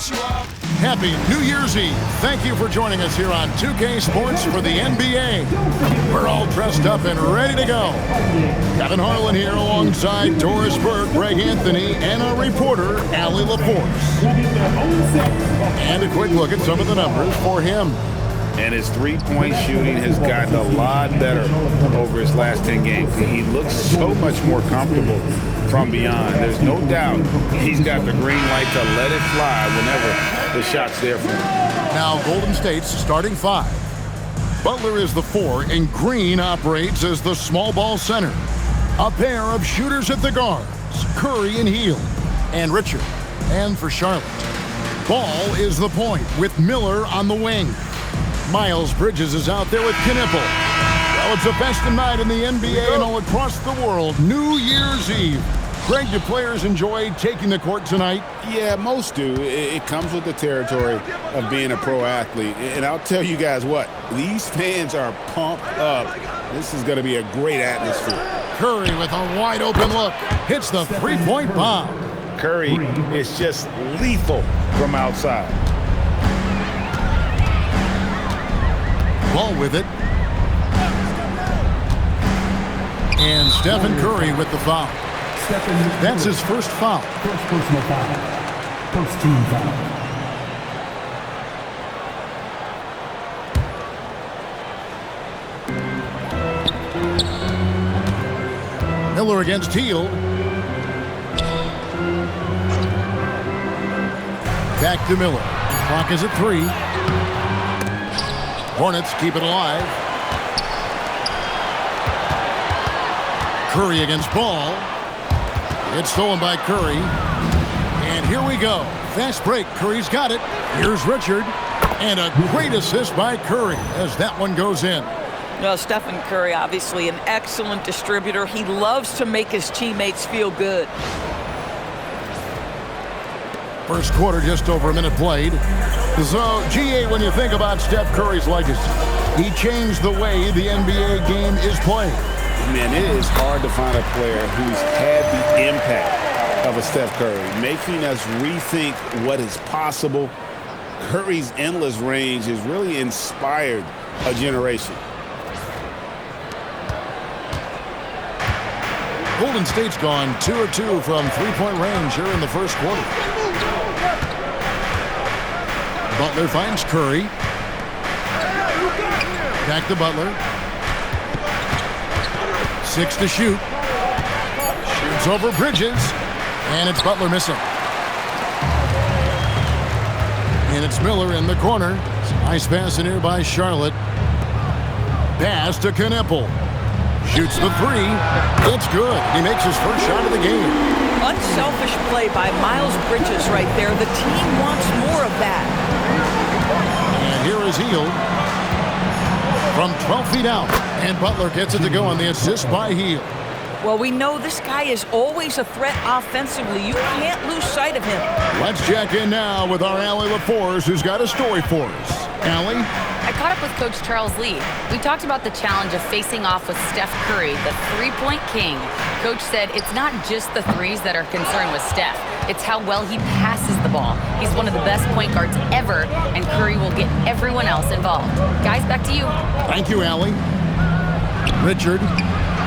Happy New Year's Eve. Thank you for joining us here on 2K Sports for the NBA. We're all dressed up and ready to go. Kevin Harlan here alongside Doris Burke, Greg Anthony, and our reporter, Allie LaForce. And a quick look at some of the numbers for him. And his three-point shooting has gotten a lot better over his last 10 games. He looks so much more comfortable from beyond. There's no doubt he's got the green light to let it fly whenever the shot's there for him. Now Golden State's starting five. Butler is the 4, and Green operates as the small ball center. A pair of shooters at the guards, Curry and Hield, and Richard. And for Charlotte, Ball is the point with Miller on the wing. Miles Bridges is out there with Knipple. Well, it's a festive night in the NBA and all across the world. New Year's Eve. Greg, do players enjoy taking the court tonight? Yeah, most do. It comes with the territory of being a pro athlete. And I'll tell you guys what, these fans are pumped up. This is going to be a great atmosphere. Curry with a wide open look. Hits the three-point bomb. Curry is just lethal from outside. Ball with it. And Stephen Curry with the foul. That's his first foul. First personal foul. First team foul. Miller against Hield. Back to Miller. Clock is at 3. Hornets keep it alive. Curry against Ball. It's stolen by Curry. And here we go. Fast break. Curry's got it. Here's Richard. And a great assist by Curry as that one goes in. Well, Stephen Curry, obviously an excellent distributor. He loves to make his teammates feel good. First quarter, just over a minute played. So, GA, when you think about Steph Curry's legacy, he changed the way the NBA game is played. Man, it is hard to find a player who's had the impact of a Steph Curry, making us rethink what is possible. Curry's endless range has really inspired a generation. Golden State's gone 2 of 2 from three-point range here in the first quarter. Butler finds Curry. Back to Butler. 6 to shoot. Shoots over Bridges. And it's Butler missing. And it's Miller in the corner. Nice pass in here by Charlotte. Pass to Knipple. Shoots the 3. It's good. He makes his first shot of the game. Unselfish play by Miles Bridges right there. The team wants more of that. And here is Hield from 12 feet out. And Butler gets it to go on the assist by Hield. Well, we know this guy is always a threat offensively. You can't lose sight of him. Let's check in now with our Allie LaForce, who's got a story for us. Allie? I caught up with Coach Charles Lee. We talked about the challenge of facing off with Steph Curry, the three-point king. Coach said it's not just the threes that are concerned with Steph. It's how well he passes the ball. He's one of the best point guards ever, and Curry will get everyone else involved. Guys, back to you. Thank you, Allie. Richard,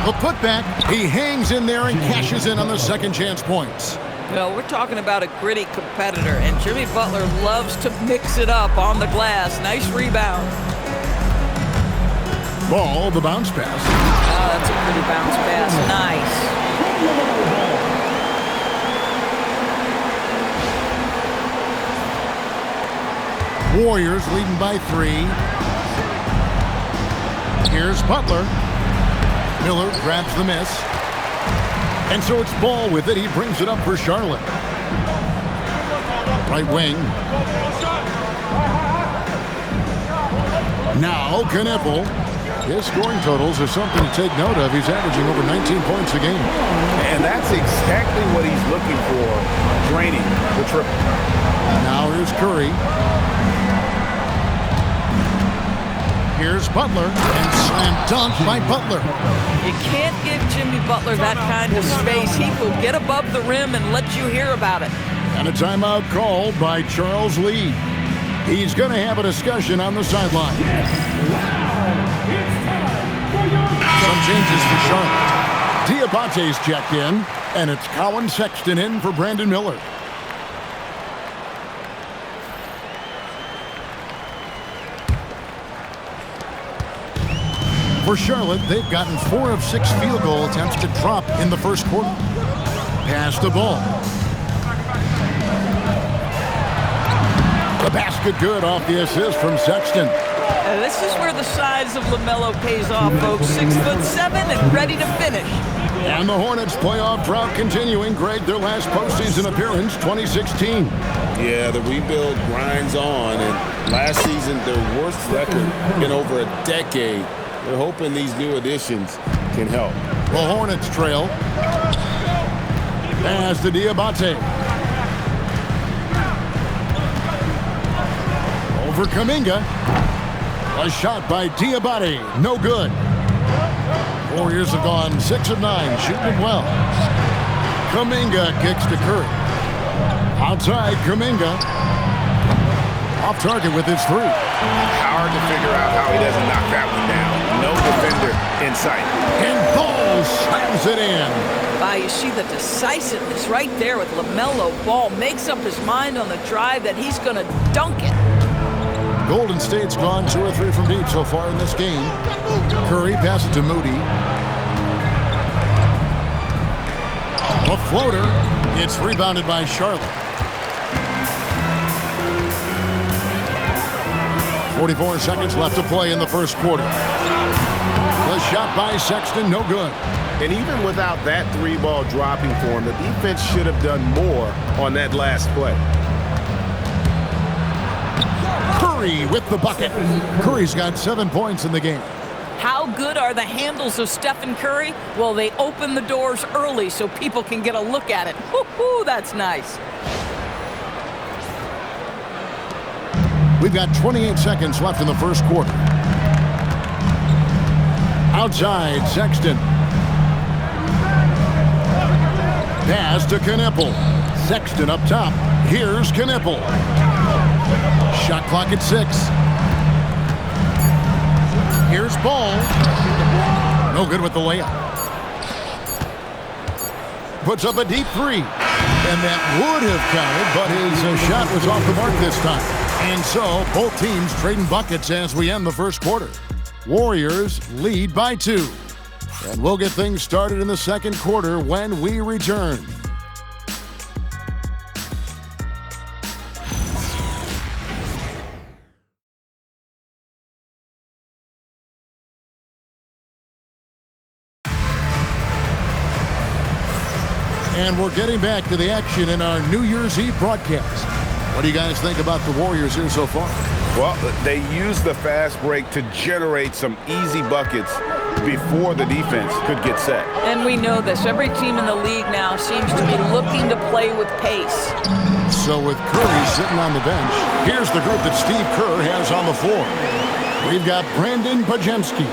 the putback. He hangs in there and cashes in on the second chance points. Well, we're talking about a gritty competitor, and Jimmy Butler loves to mix it up on the glass. Nice rebound. Ball, the bounce pass. Oh, that's a pretty bounce pass. Nice. Warriors leading by 3. Here's Butler. Miller grabs the miss. And so it's Ball with it. He brings it up for Charlotte. Right wing. Now Knipple. His scoring totals are something to take note of. He's averaging over 19 points a game. And that's exactly what he's looking for, draining the triple. Now here's Curry. Here's Butler, and slam dunk by Butler. You can't give Jimmy Butler that kind of space. He will get above the rim and let you hear about it. And a timeout called by Charles Lee. He's going to have a discussion on the sideline. Some changes for Charlotte. Diabate's checked in, and it's Colin Sexton in for Brandon Miller. For Charlotte, they've gotten 4 of 6 field goal attempts to drop in the first quarter. Pass the ball. The basket good off the assist from Sexton. This is where the size of LaMelo pays off, folks. 6'7" and ready to finish. And the Hornets playoff drought continuing. Greg, their last postseason appearance, 2016. Yeah, the rebuild grinds on, and last season their worst record in over a decade. They're hoping these new additions can help. The Hornets trail. Pass to Diabate. Over Kuminga. A shot by Diabate. No good. Warriors have gone 6 of 9, shooting well. Kuminga kicks to Curry. Outside, Kuminga. Off target with his 3. Hard to figure out how he doesn't knock that one down. No defender in sight. And Ball slams it in. You see the decisiveness right there with LaMelo Ball. Makes up his mind on the drive that he's going to dunk it. Golden State's gone 2 or 3 from deep so far in this game. Curry passes to Moody. A floater. It's rebounded by Charlotte. 44 seconds left to play in the first quarter. The shot by Sexton, no good. And even without that 3-ball dropping for him, the defense should have done more on that last play. Curry with the bucket. Curry's got 7 points in the game. How good are the handles of Stephen Curry? Well, they open the doors early so people can get a look at it. Woo-hoo, that's nice. We've got 28 seconds left in the first quarter. Outside, Sexton. Pass to Knipple. Sexton up top. Here's Knipple. Shot clock at 6. Here's Ball. No good with the layup. Puts up a deep 3. And that would have counted, but his shot was off the mark this time. And so, both teams trading buckets as we end the first quarter. Warriors lead by 2. And we'll get things started in the second quarter when we return. And we're getting back to the action in our New Year's Eve broadcast. What do you guys think about the Warriors here so far? Well, they used the fast break to generate some easy buckets before the defense could get set. And we know this. Every team in the league now seems to be looking to play with pace. So with Curry sitting on the bench, here's the group that Steve Kerr has on the floor. We've got Brandon Pajemski.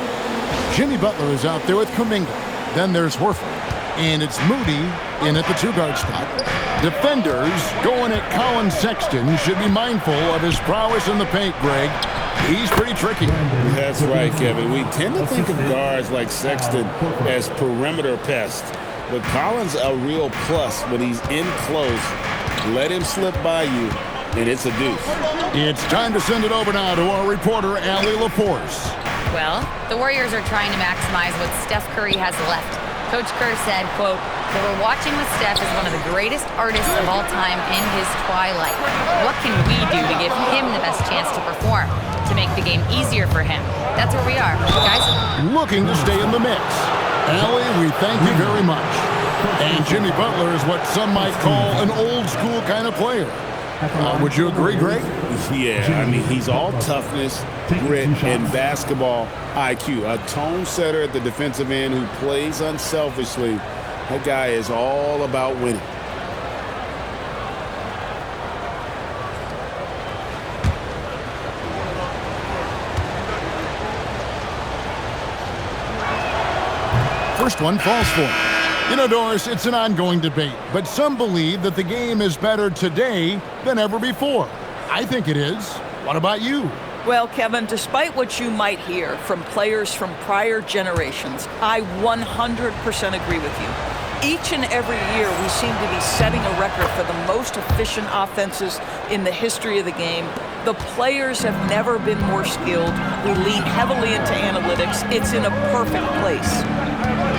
Jimmy Butler is out there with Kuminga. Then there's Horford. And it's Moody in at the 2-guard spot. Defenders going at Colin Sexton should be mindful of his prowess in the paint, Greg. He's pretty tricky. That's right, Kevin. We tend to think of guards like Sexton as perimeter pests. But Colin's a real plus when he's in close. Let him slip by you, and it's a deuce. It's time to send it over now to our reporter, Allie LaForce. Well, the Warriors are trying to maximize what Steph Curry has left. Coach Kerr said, quote, "They were watching with Steph as one of the greatest artists of all time in his twilight. What can we do to give him the best chance to perform, to make the game easier for him?" That's where we are, guys. Looking to stay in the mix. Allie, we thank you very much. And Jimmy Butler is what some might call an old-school kind of player. Would you agree, Greg? Yeah, I mean, he's all toughness, grit, and basketball IQ. A tone setter at the defensive end who plays unselfishly. That guy is all about winning. First one falls for him. You know, Doris, it's an ongoing debate, but some believe that the game is better today than ever before. I think it is. What about you? Well, Kevin, despite what you might hear from players from prior generations, I 100% agree with you. Each and every year, we seem to be setting a record for the most efficient offenses in the history of the game. The players have never been more skilled. We lean heavily into analytics. It's in a perfect place.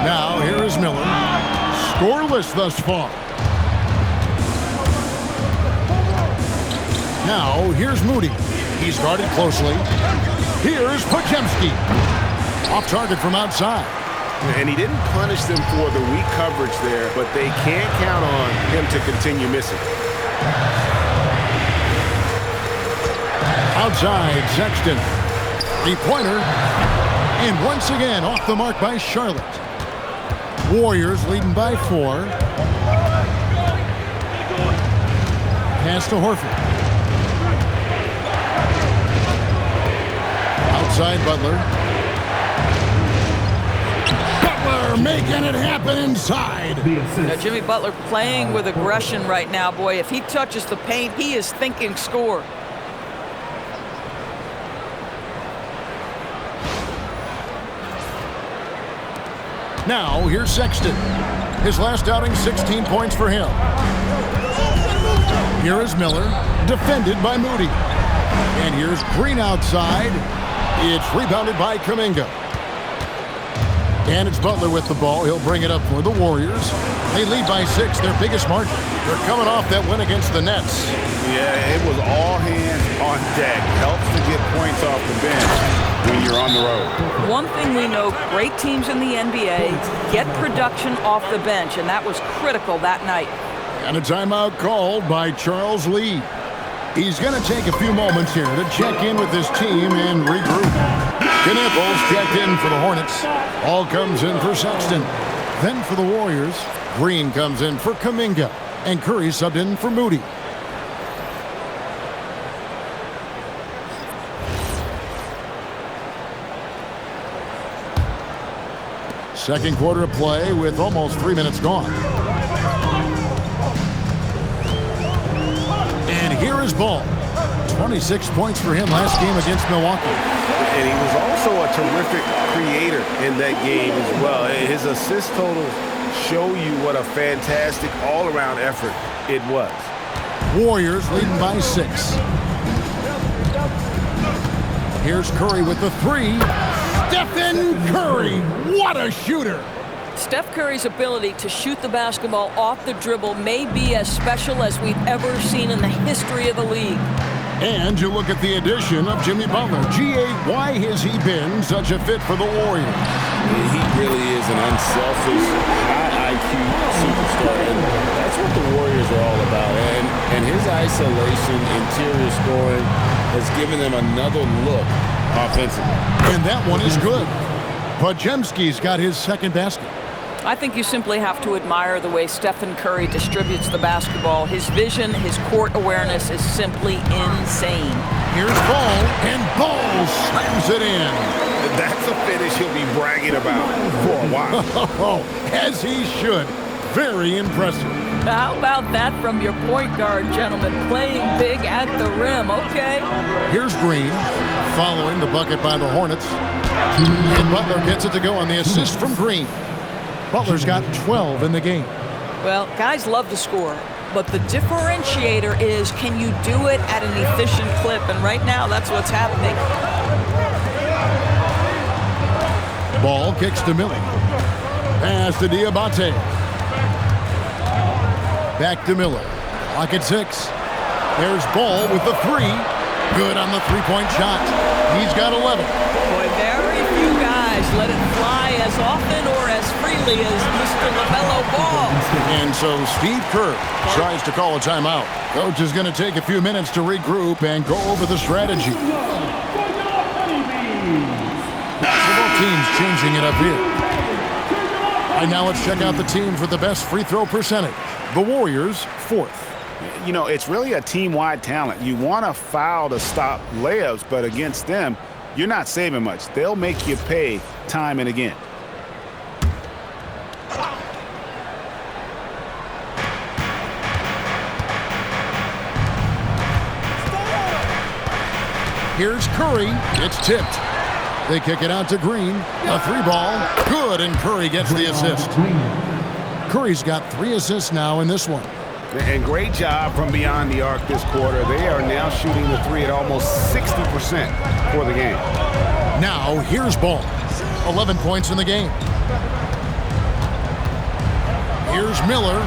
Now, here is Miller. Scoreless thus far. Now, here's Moody. He's guarded closely. Here's Podziemski. Off target from outside. And he didn't punish them for the weak coverage there, but they can't count on him to continue missing. Outside, Sexton. Three-pointer. And once again, off the mark by Charlotte. Warriors leading by 4. Pass to Horford. Outside, Butler. Butler making it happen inside. Now, Jimmy Butler playing with aggression right now, boy. If he touches the paint, he is thinking score. Now, here's Sexton. His last outing, 16 points for him. Here is Miller, defended by Moody. And here's Green outside. It's rebounded by Kuminga. And it's Butler with the ball. He'll bring it up for the Warriors. They lead by 6, their biggest margin. They're coming off that win against the Nets. Yeah, it was all hands on deck. Helps to get points off the bench when you're on the road. One thing we know, great teams in the NBA get production off the bench, and that was critical that night. And a timeout called by Charles Lee. He's going to take a few moments here to check in with his team and regroup. Knapples checked in for the Hornets. All comes in for Sexton. Then for the Warriors, Green comes in for Kuminga. And Curry subbed in for Moody. Second quarter of play with almost 3 minutes gone. And here is Ball. 26 points for him last game against Milwaukee. And he was also a terrific creator in that game as well. His assist totals show you what a fantastic all-around effort it was. Warriors leading by 6. Here's Curry with the 3. Stephen Curry, what a shooter! Steph Curry's ability to shoot the basketball off the dribble may be as special as we've ever seen in the history of the league. And you look at the addition of Jimmy Butler. G.A., why has he been such a fit for the Warriors? He really is an unselfish, high IQ superstar, and that's what the Warriors are all about. And his isolation, interior scoring has given them another look offensively. And that one is good. Podziemski's got his second basket. I think you simply have to admire the way Stephen Curry distributes the basketball. His vision, his court awareness is simply insane. Here's Ball, and Ball slams it in. That's a finish he'll be bragging about for a while. As he should. Very impressive. How about that from your point guard, gentlemen? Playing big at the rim, okay? Here's Green, following the bucket by the Hornets. And Butler gets it to go on the assist from Green. Butler's got 12 in the game. Well, guys love to score, but the differentiator is, can you do it at an efficient clip? And right now, that's what's happening. Ball kicks to Millie. Pass to Diabate. Back to Miller. Clock at 6. There's Ball with the 3. Good on the three-point shot. He's got 11. Boy, very few guys let it fly as often or as freely as Mr. LaMelo Ball. And so Steve Kerr tries to call a timeout. Coach is going to take a few minutes to regroup and go over the strategy. Both teams changing it up here. And now let's check out the teams with the best free throw percentage. The Warriors, 4th. You know, it's really a team-wide talent. You want to foul to stop layups, but against them, you're not saving much. They'll make you pay time and again. Here's Curry. It's tipped. They kick it out to Green. A 3-ball. Good, and Curry gets the assist. Curry's got 3 assists now in this one. And great job from beyond the arc this quarter. They are now shooting the 3 at almost 60% for the game. Now, here's Ball. 11 points in the game. Here's Miller.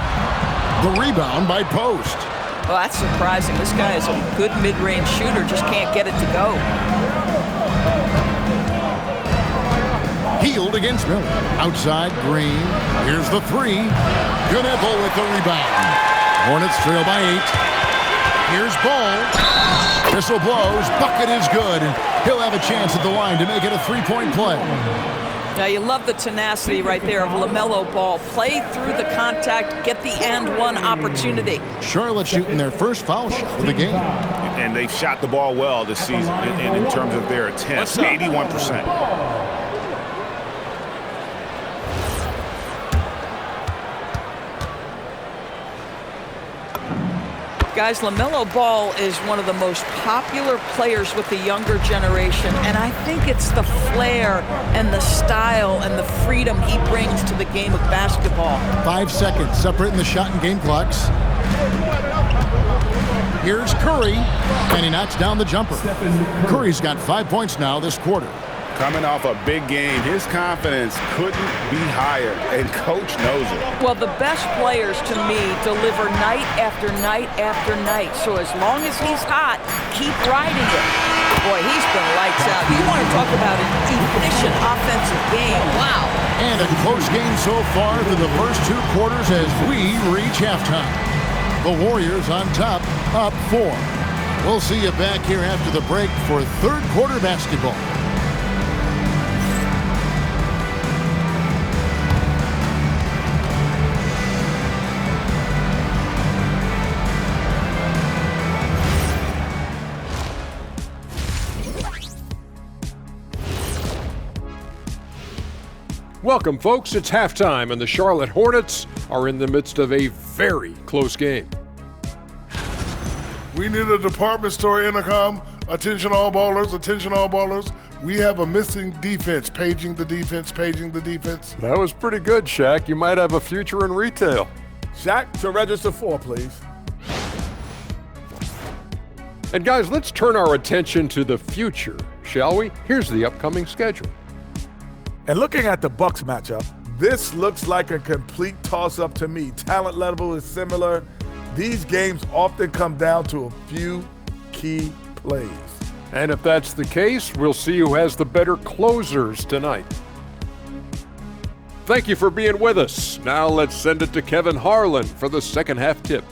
The rebound by Post. Well, that's surprising. This guy is a good mid-range shooter, just can't get it to go. Healed against Miller. Outside, Green. Here's the 3. Guneville with the rebound. Hornets trail by 8. Here's Ball. Whistle blows. Bucket is good. And he'll have a chance at the line to make it a 3-point play. Now, you love the tenacity right there of LaMelo Ball. Play through the contact, get the and-one opportunity. Charlotte shooting their first foul shot of the game. And they've shot the ball well this season in terms of their attempts, 81%. Guys, LaMelo Ball is one of the most popular players with the younger generation, and I think it's the flair and the style and the freedom he brings to the game of basketball. 5 seconds separating the shot and game clocks. Here's Curry, and he knocks down the jumper. Curry's got 5 points now this quarter. Coming off a big game, his confidence couldn't be higher, and Coach knows it. Well, the best players, to me, deliver night after night after night. So as long as he's hot, keep riding it. Boy, he's been lights out. You want to talk about an efficient offensive game. Wow. And a close game so far through the first 2 quarters as we reach halftime. The Warriors on top, up 4. We'll see you back here after the break for third quarter basketball. Welcome, folks. It's halftime, and the Charlotte Hornets are in the midst of a very close game. We need a department store intercom. Attention all ballers, attention all ballers. We have a missing defense. Paging the defense, paging the defense. That was pretty good, Shaq. You might have a future in retail. Shaq, to register 4, please. And guys, let's turn our attention to the future, shall we? Here's the upcoming schedule. And looking at the Bucks matchup, this looks like a complete toss-up to me. Talent level is similar. These games often come down to a few key plays. And if that's the case, we'll see who has the better closers tonight. Thank you for being with us. Now let's send it to Kevin Harlan for the second half tip.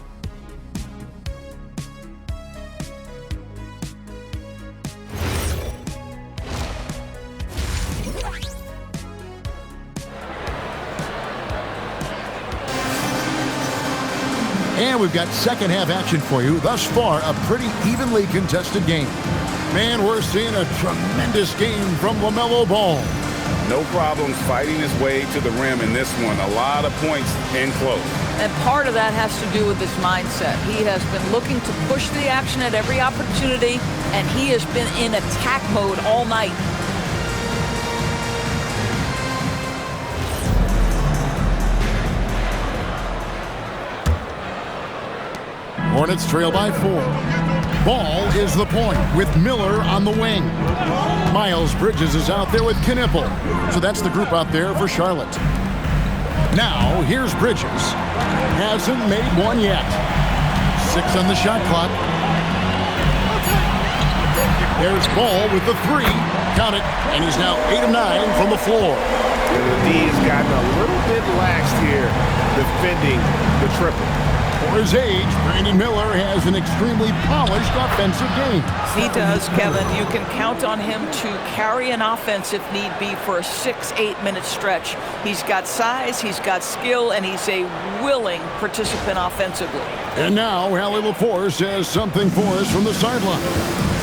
And we've got second half action for you. Thus far, a pretty evenly contested game. Man, we're seeing a tremendous game from LaMelo Ball. No problems fighting his way to the rim in this one. A lot of points in close. And part of that has to do with his mindset. He has been looking to push the action at every opportunity, and he has been in attack mode all night. Hornets trail by 4. Ball is the point with Miller on the wing. Miles Bridges is out there with Knipple. So that's the group out there for Charlotte. Now, here's Bridges. Hasn't made one yet. 6 on the shot clock. There's Ball with the 3. Count it. And he's now 8 of 9 from the floor. And the D has gotten a little bit lax here defending the triple. For his age, Brandon Miller has an extremely polished offensive game. He does, Kevin. You can count on him to carry an offense if need be for a 6-8 minute stretch. He's got size, he's got skill, and he's a willing participant offensively. And now, Hallie LaForce has something for us from the sideline.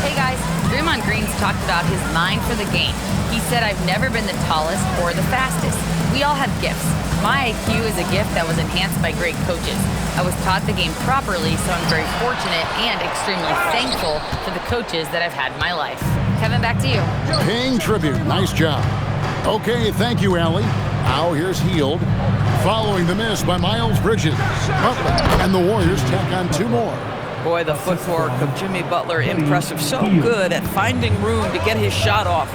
Hey guys, Draymond Green's talked about his mind for the game. He said, "I've never been the tallest or the fastest. We all have gifts. My IQ is a gift that was enhanced by great coaches. I was taught the game properly, so I'm very fortunate and extremely thankful for the coaches that I've had in my life. Kevin, back to you. Paying tribute. Nice job. Okay, thank you, Allie. Now here's Heald, following the miss by Miles Bridges. Butler and the Warriors tack on 2 more. Boy, the footwork of Jimmy Butler, impressive. So good at finding room to get his shot off.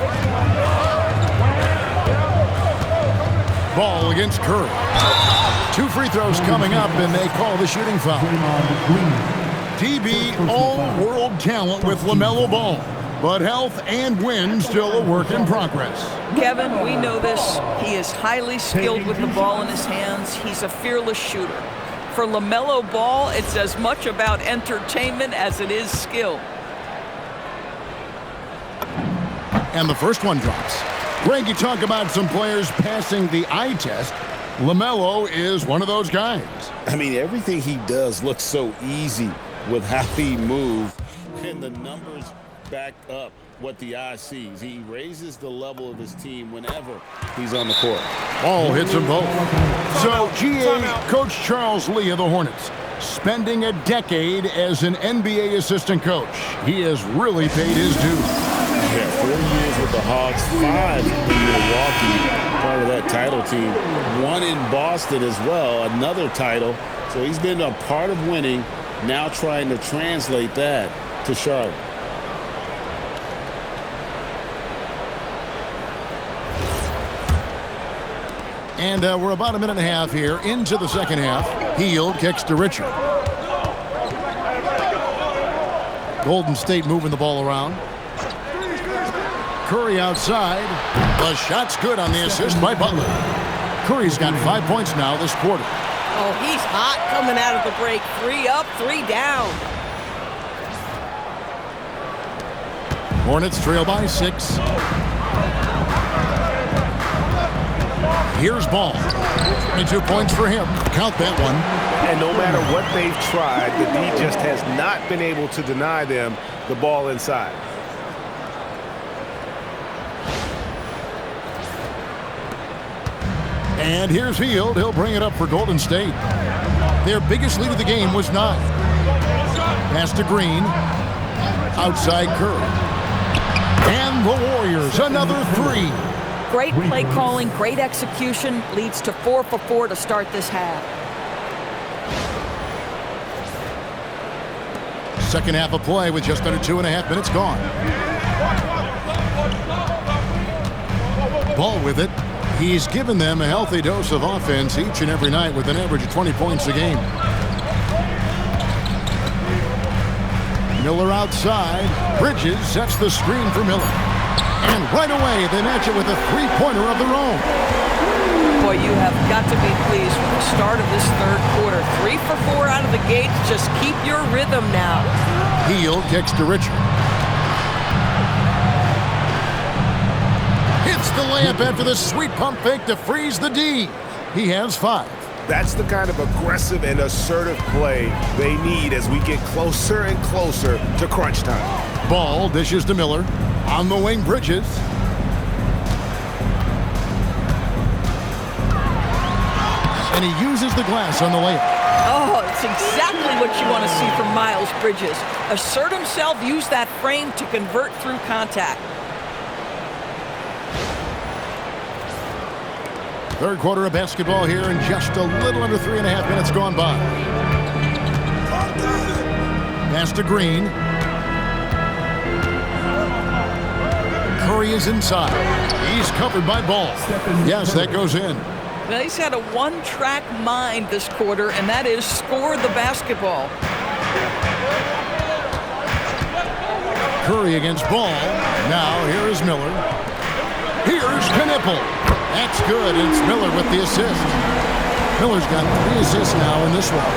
Ball against Curry. 2 free throws coming up, and they call the shooting foul. DB all-world talent with LaMelo Ball, but health and win still a work in progress. Kevin, we know this. He is highly skilled with the ball in his hands. He's a fearless shooter. For LaMelo Ball, it's as much about entertainment as it is skill. And the first one drops. Greg, you talk about some players passing the eye test. LaMelo is one of those guys. I mean, everything he does looks so easy with how he moves, and the numbers back up what the eye sees. He raises the level of his team whenever he's on the court. Ball hits them both. So, GA Coach Charles Lee of the Hornets, spending a decade as an NBA assistant coach. He has really paid his dues. Yeah, 4 years with the Hawks, 5 in Milwaukee, part of that title team. 1 in Boston as well, another title. So he's been a part of winning, now trying to translate that to Charlotte. And we're about a minute and a half here into the second half. Heald kicks to Richard. Golden State moving the ball around. Curry outside. The shot's good on the assist by Butler. Curry's got 5 points now this quarter. Oh, he's hot coming out of the break. 3 up, 3 down. Hornets trail by 6. Here's Ball. 22 points for him. Count that one. And no matter what they've tried, the D just has not been able to deny them the ball inside. And here's Heald. He'll bring it up for Golden State. Their biggest lead of the game was 9. Pass to Green. Outside Curry. And the Warriors, another 3. Great play calling, great execution, leads to 4 for 4 to start this half. Second half of play with just under 2.5 minutes gone. Ball with it. He's given them a healthy dose of offense each and every night with an average of 20 points a game. Miller outside. Bridges sets the screen for Miller. And right away, they match it with a 3-pointer of their own. Boy, you have got to be pleased with the start of this third quarter. 3 for 4 out of the gate. Just keep your rhythm now. Heald kicks to Richard. Hits the layup after the sweet pump fake to freeze the D. He has 5. That's the kind of aggressive and assertive play they need as we get closer and closer to crunch time. Ball dishes to Miller. On the wing, Bridges. And he uses the glass on the layup. Oh, it's exactly what you want to see from Miles Bridges. Assert himself, use that frame to convert through contact. Third quarter of basketball here, and just a little under 3.5 minutes gone by. Pass to Green. Curry is inside. He's covered by Ball. Yes, that goes in. Well, he's had a one-track mind this quarter, and that is score the basketball. Curry against Ball. Now here is Miller. Here's Knipple. That's good. It's Miller with the assist. Miller's got 3 assists now in this one.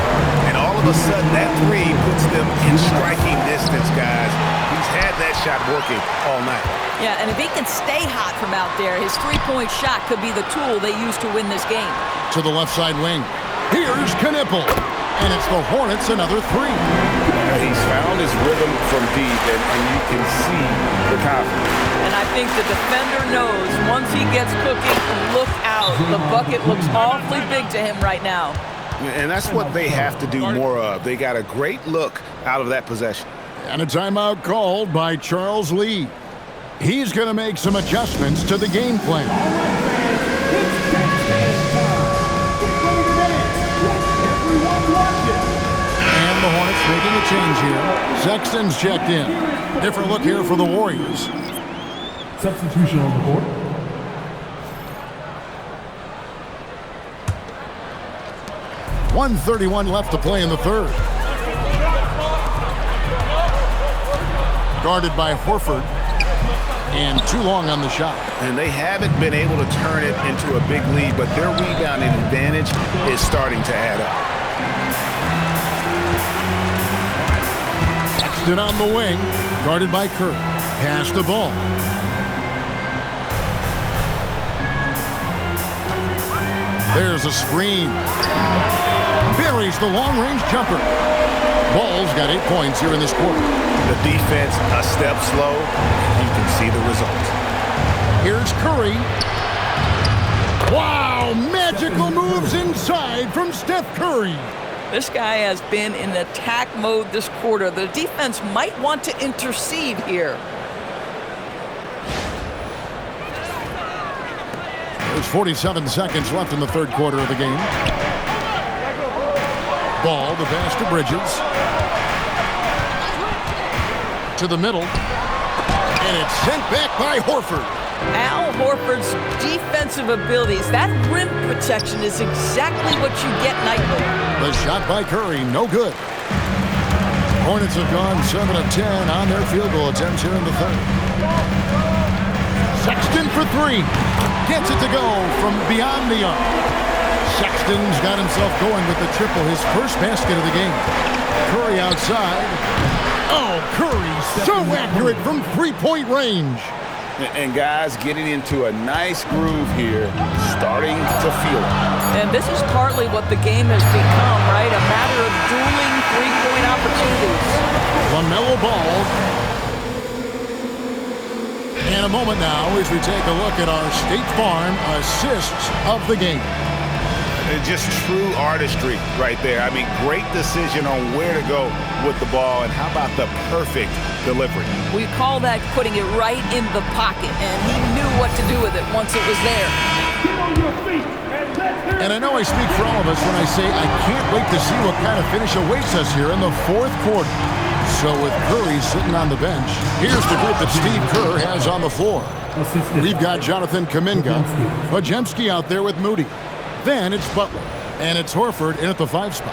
And all of a sudden, that 3 puts them in striking distance, guys. He's had that shot working all night. Yeah, and if he can stay hot from out there, his 3-point shot could be the tool they use to win this game. To the left side wing. Here's Knipple. And it's the Hornets another 3. He's found his rhythm from deep, and you can see the confidence. And I think the defender knows once he gets cooking, look out. The bucket looks awfully big to him right now. And that's what they have to do more of. They got a great look out of that possession. And a timeout called by Charles Lee. He's going to make some adjustments to the game plan. And the Hornets making a change here. Sexton's checked in. Different look here for the Warriors. Substitution on the board. .131 left to play in the third. Guarded by Horford. And too long on the shot. And they haven't been able to turn it into a big lead, but their rebounding advantage is starting to add up. Sexton on the wing, guarded by Curry. Pass the ball. There's a screen. Buries the long-range jumper. Ball's got 8 points here in this quarter. The defense a step slow. You can see the result. Here's Curry. Wow, magical moves inside from Steph Curry. This guy has been in attack mode this quarter. The defense might want to intercede here. There's 47 seconds left in the third quarter of the game. Ball, the pass to Bridges. To the middle. And it's sent back by Horford. Al Horford's defensive abilities, that rim protection is exactly what you get nightly. The shot by Curry, no good. Hornets have gone 7 of 10 on their field goal attempts here in the third. Sexton for three. Gets it to go from beyond the arc. Sexton's got himself going with the triple, his first basket of the game. Curry outside. Oh, Curry so accurate from three-point range. And guys getting into a nice groove here, starting to feel it. And this is partly what the game has become, right? A matter of dueling three-point opportunities. LaMelo Ball. And a moment now as we take a look at our State Farm assists of the game. Just true artistry right there. I mean, great decision on where to go with the ball, and how about the perfect delivery? We call that putting it right in the pocket, and he knew what to do with it once it was there. And I know I speak for all of us when I say I can't wait to see what kind of finish awaits us here in the fourth quarter. So with Curry sitting on the bench, here's the group that Steve Kerr has on the floor. We've got Jonathan Kuminga, Podziemski out there with Moody. Then it's Butler, and it's Horford in at the 5 spot.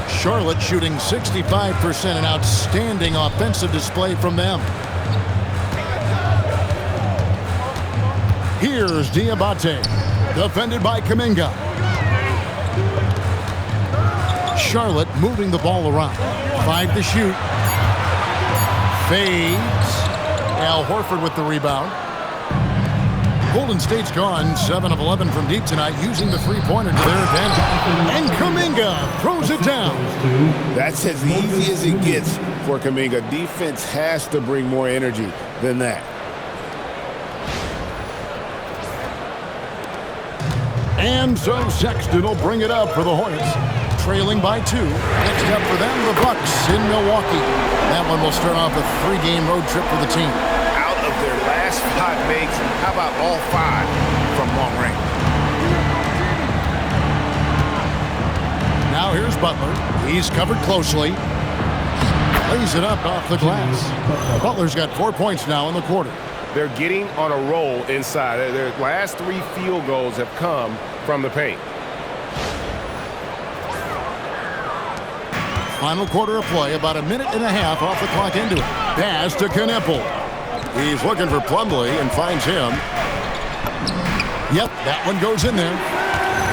Charlotte shooting 65%, an outstanding offensive display from them. Here's Diabate, defended by Kuminga. Charlotte moving the ball around. 5 to shoot. Fades. Al Horford with the rebound. Golden State's gone 7 of 11 from deep tonight, using the three-pointer to their advantage. And Kuminga throws it down. That's as easy as it gets for Kuminga. Defense has to bring more energy than that. And so Sexton will bring it up for the Hornets, trailing by 2. Next up for them, the Bucks in Milwaukee. That one will start off a 3-game road trip for the team. Out of their last 5 makes, how about all 5 from long range? Now here's Butler. He's covered closely. Lays it up off the glass. Butler's got 4 points now in the quarter. They're getting on a roll inside. Their last 3 field goals have come from the paint. Final quarter of play, about 1.5 minutes off the clock into it. Pass to Kneppel. He's looking for Plumlee and finds him. Yep, that one goes in there.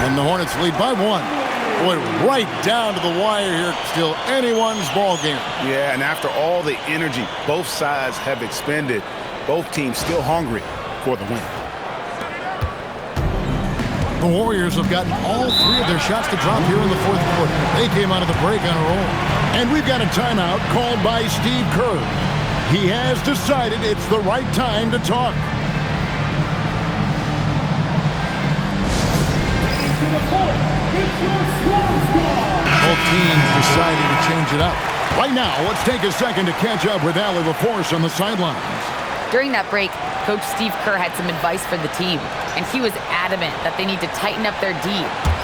And the Hornets lead by 1. Boy, right down to the wire here. Still anyone's ball game. Yeah, and after all the energy both sides have expended, both teams still hungry for the win. The Warriors have gotten all 3 of their shots to drop here in the fourth quarter. They came out of the break on a roll. And we've got a timeout called by Steve Kerr. He has decided it's the right time to talk. Both teams deciding to change it up. Right now, let's take a second to catch up with Allie LaForce on the sidelines. During that break, Coach Steve Kerr had some advice for the team, and he was adamant that they need to tighten up their D.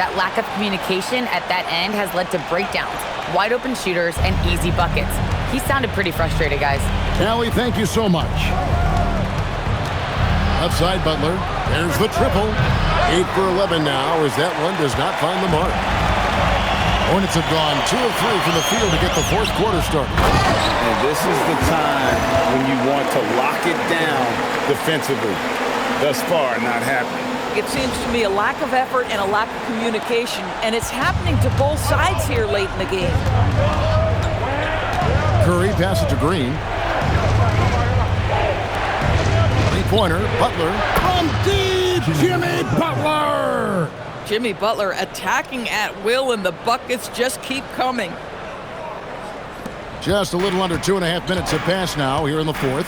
That lack of communication at that end has led to breakdowns, wide open shooters, and easy buckets. He sounded pretty frustrated, guys. Allie, thank you so much. Left side, Butler. There's the triple. 8 for 11 now as that one does not find the mark. Hornets have gone 2 of 3 from the field to get the fourth quarter started. And this is the time when you want to lock it down defensively. Thus far, not happening. It seems to me a lack of effort and a lack of communication, and it's happening to both sides here late in the game. Curry passes to Green. Three-pointer, Butler. From deep, Jimmy Butler! Jimmy Butler attacking at will, and the buckets just keep coming. Just a little under 2.5 minutes have passed now here in the fourth.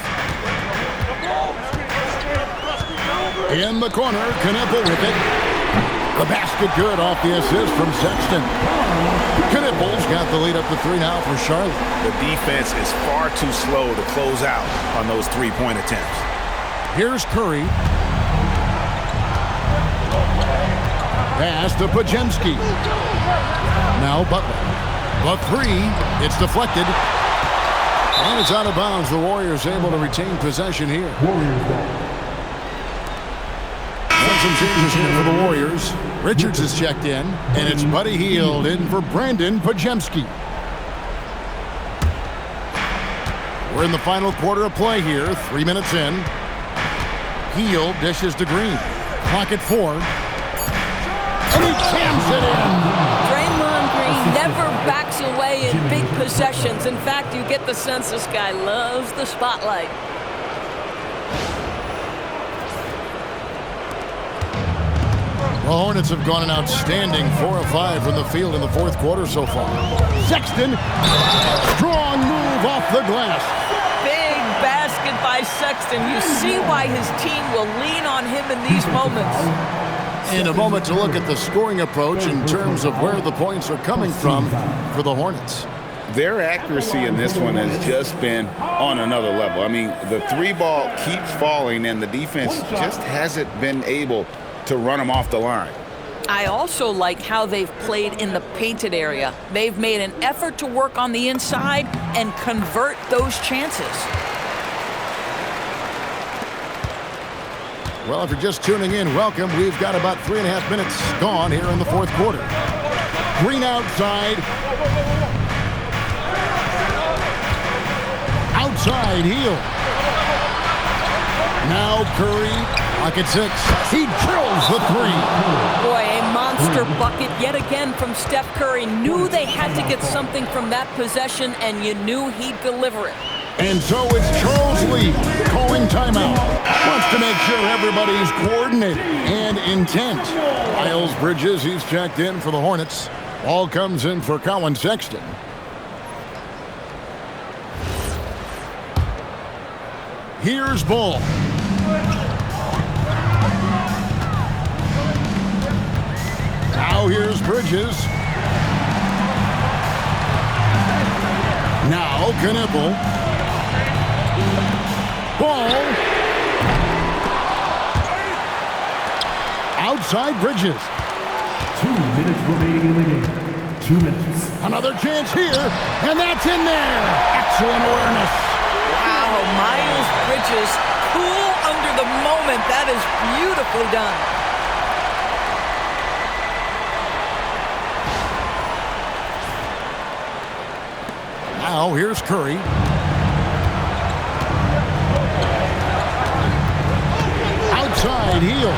In the corner, Knippel with it. The basket good off the assist from Sexton. Knippel's got the lead up to 3 now for Charlotte. The defense is far too slow to close out on those three-point attempts. Here's Curry. Pass to Pajemski. Now Butler. The three. It's deflected. And it's out of bounds. The Warriors able to retain possession here. Some changes here for the Warriors. Richards is checked in, and it's Buddy Hield in for Brandon Pajemski. We're in the final quarter of play here, 3 minutes in. Hield dishes to Green. Clock at 4. And he jams it in. Draymond Green never backs away in big possessions. In fact, you get the sense this guy loves the spotlight. The Hornets have gone an outstanding 4 of 5 from the field in the fourth quarter so far. Sexton, strong move off the glass. Big basket by Sexton. You see why his team will lean on him in these moments. And a moment to look at the scoring approach in terms of where the points are coming from for the Hornets. Their accuracy in this one has just been on another level. I mean, the three ball keeps falling, and the defense just hasn't been able to run them off the line. I also like how they've played in the painted area. They've made an effort to work on the inside and convert those chances. Well, if you're just tuning in, welcome. We've got about 3.5 minutes gone here in the fourth quarter. Green outside. Outside, Hield. Now Curry. Pocket 6. He drills the three. Boy, a monster bucket yet again from Steph Curry. Knew they had to get something from that possession, and you knew he'd deliver it. And so it's Charles Lee calling timeout. Wants to make sure everybody's coordinated and intent. Miles Bridges, he's checked in for the Hornets. Ball comes in for Colin Sexton. Here's Bull. Now here's Bridges. Now Knippel. Ball. Outside Bridges. 2 minutes remaining in the game. 2 minutes. Another chance here, and that's in there. Excellent awareness. Wow, Miles Bridges, cool under the moment. That is beautifully done. Now here's Curry. Outside Hield.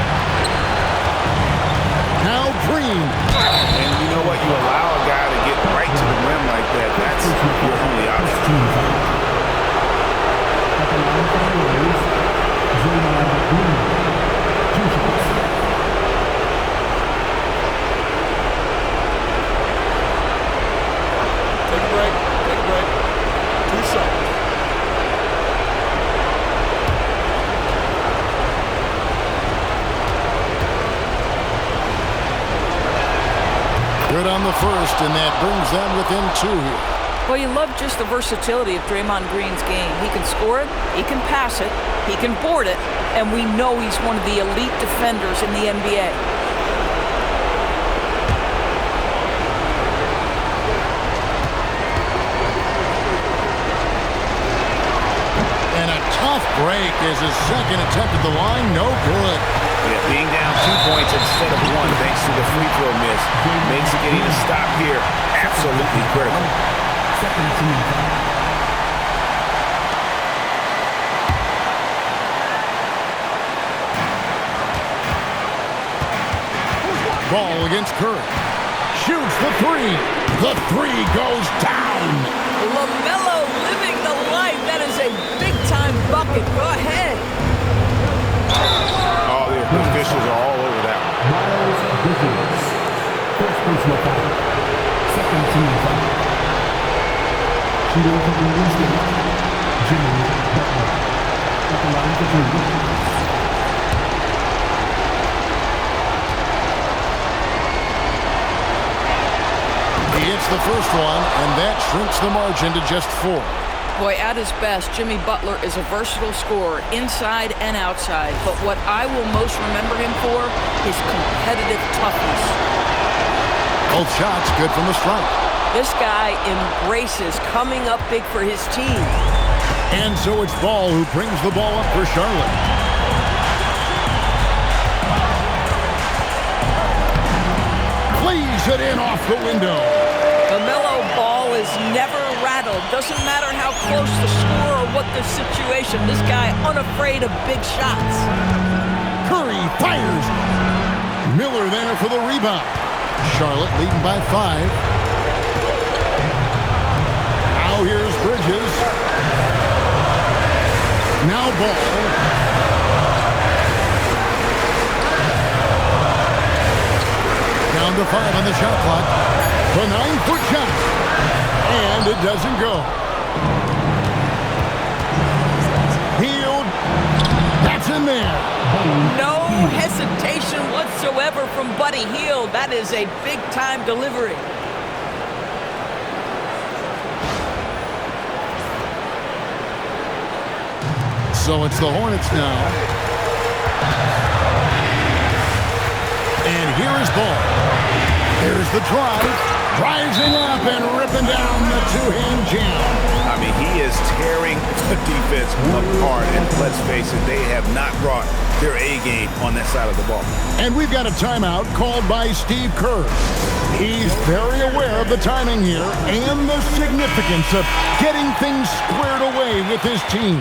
Now Green. And you know what? You allow a guy to get right to the rim like that. That's your only option. Take a break. the first, and that brings them within 2 here. Well, you love just the versatility of Draymond Green's game. He can score it, he can pass it, he can board it, and we know he's one of the elite defenders in the NBA. And a tough break is his second attempt at the line. No good. Yeah, being down 2 points instead of 1 thanks to the free throw miss makes getting a stop here absolutely critical. Second team. Ball against Curry. Shoots the three. The three goes down. LaMelo living the life. That is a big-time bucket. Go ahead. Oh, the officials are all over that one. Miles Bridges. First personal foul. Second team foul. Shooting from Golden State. Jimmy Butler. At the line for 3. He hits the first one, and that shrinks the margin to just 4. Boy, at his best, Jimmy Butler is a versatile scorer, inside and outside. But what I will most remember him for is competitive toughness. Both shots good from the stripe. This guy embraces coming up big for his team. And so it's Ball who brings the ball up for Charlotte. Flees it in off the window. LaMelo Ball is never rattled. Doesn't matter how close the score or what the situation. This guy unafraid of big shots. Curry fires. Miller there for the rebound. Charlotte leading by 5. Now here's Bridges. Now Ball. Down to 5 on the shot clock. The 9-foot shot. And it doesn't go. Healed. That's in there. No hesitation whatsoever from Buddy Hield. That is a big-time delivery. So it's the Hornets now. And here is Ball. Here's the drive. Rising up and ripping down the two-hand jam. I mean, he is tearing the defense apart, and let's face it, they have not brought their A game on that side of the ball. And we've got a timeout called by Steve Kerr. He's very aware of the timing here and the significance of getting things squared away with his team.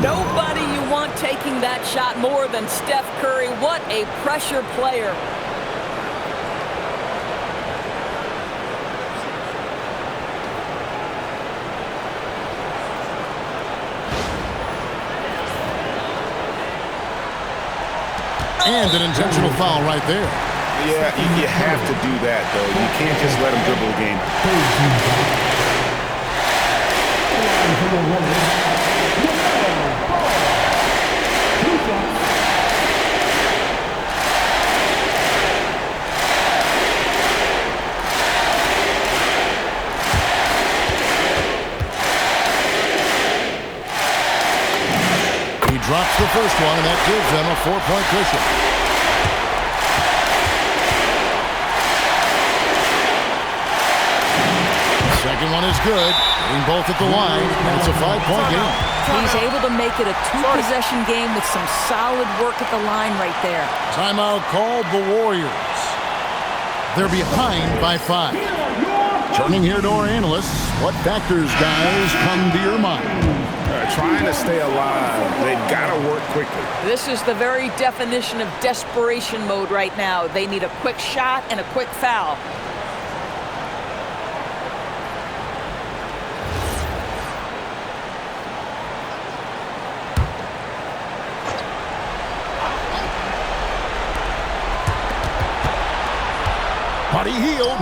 Nobody you want taking that shot more than Steph Curry. What a pressure player. And an intentional foul right there. Yeah, you have to do that, though. You can't just let him dribble the game. He drops the first one, and that gives them a 4-point cushion. Second one is good. Getting both at the line, and it's a 5-point game. He's able to make it a 2-possession game with some solid work at the line right there. Timeout called the Warriors. They're behind by 5. Turning here to our analysts, what factors, guys, come to your mind? Trying to stay alive. They've got to work quickly. This is the very definition of desperation mode right now. They need a quick shot and a quick foul. Buddy Hield.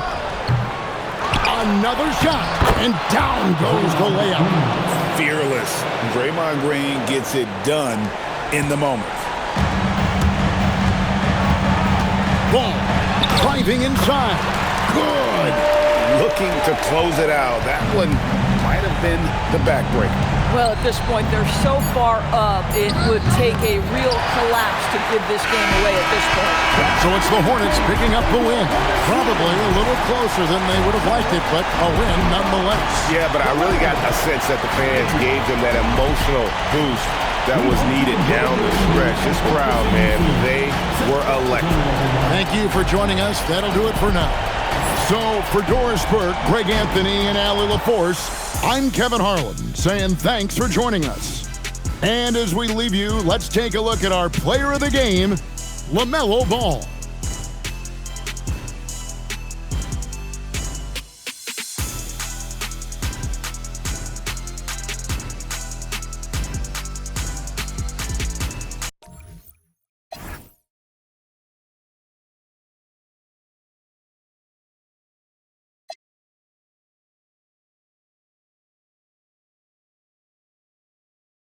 Another shot, and down goes the layup. Fearless. Draymond Green gets it done in the moment. Ball driving inside. Good. Looking to close it out. That one might have been the backbreaker. Well, at this point, they're so far up, it would take a real collapse to give this game away at this point. So it's the Hornets picking up the win. Probably a little closer than they would have liked it, but a win nonetheless. Yeah, but I really got a sense that the fans gave them that emotional boost that was needed down the stretch. This crowd, man, they were electric. Thank you for joining us. That'll do it for now. So for Doris Burke, Greg Anthony, and Allie LaForce, I'm Kevin Harlan saying thanks for joining us. And as we leave you, let's take a look at our player of the game, LaMelo Ball.